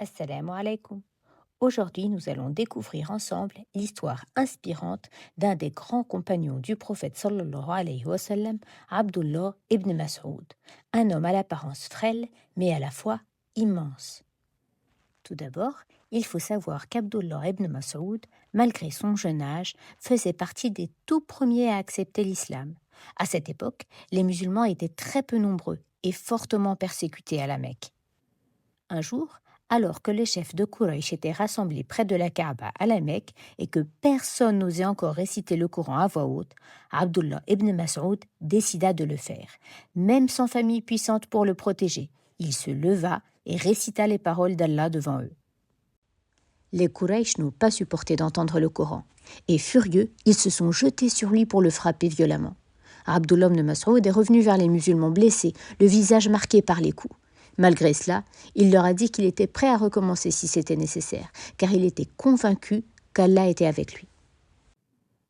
Assalamu alaikum. Aujourd'hui, nous allons découvrir ensemble l'histoire inspirante d'un des grands compagnons du prophète sallallahu alayhi wa sallam, Abdullah ibn Mas'ud, un homme à l'apparence frêle mais à la fois immense. Tout d'abord, il faut savoir qu'Abdullah ibn Mas'ud, malgré son jeune âge, faisait partie des tout premiers à accepter l'islam. À cette époque, les musulmans étaient très peu nombreux et fortement persécutés à la Mecque. Un jour, alors que les chefs de Quraysh étaient rassemblés près de la Kaaba à la Mecque et que personne n'osait encore réciter le Coran à voix haute, Abdullah ibn Mas'ud décida de le faire. Même sans famille puissante pour le protéger, il se leva et récita les paroles d'Allah devant eux. Les Quraysh n'ont pas supporté d'entendre le Coran, et furieux, ils se sont jetés sur lui pour le frapper violemment. Abdullah ibn Mas'ud est revenu vers les musulmans blessés, le visage marqué par les coups. Malgré cela, il leur a dit qu'il était prêt à recommencer si c'était nécessaire, car il était convaincu qu'Allah était avec lui.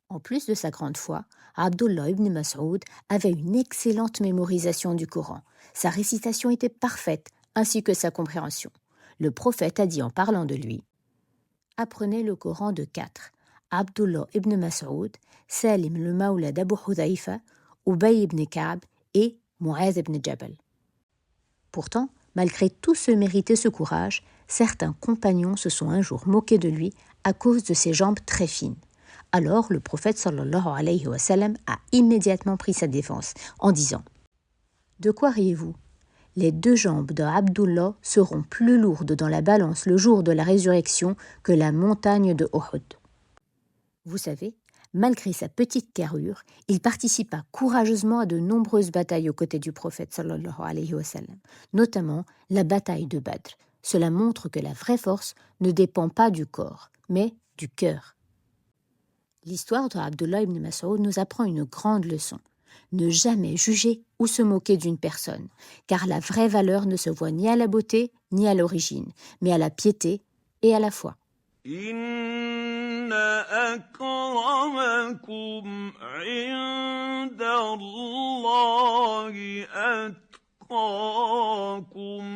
En plus de sa grande foi, Abdullah ibn Mas'ud avait une excellente mémorisation du Coran. Sa récitation était parfaite, ainsi que sa compréhension. Le prophète a dit en parlant de lui: « Apprenez le Coran de 4. Abdullah ibn Mas'ud, Salim le Mawla d'Abu Hudhaïfa, Ubay ibn Ka'b et Mu'adh ibn Jabal. » Pourtant, malgré tout ce mérite et ce courage, certains compagnons se sont un jour moqués de lui à cause de ses jambes très fines. Alors le prophète sallallahu alayhi wa sallam a immédiatement pris sa défense en disant: « De quoi riez-vous ? Les 2 jambes d'Abdullah seront plus lourdes dans la balance le jour de la résurrection que la montagne de Uhud. » Vous savez, malgré sa petite carrure, il participa courageusement à de nombreuses batailles aux côtés du prophète sallallahu alayhi wa sallam, notamment la bataille de Badr. Cela montre que la vraie force ne dépend pas du corps, mais du cœur. L'histoire d'Abdullah ibn Mas'ud nous apprend une grande leçon. Ne jamais juger ou se moquer d'une personne, car la vraie valeur ne se voit ni à la beauté ni à l'origine, mais à la piété et à la foi. إن أكرمكم عند الله أتقاكم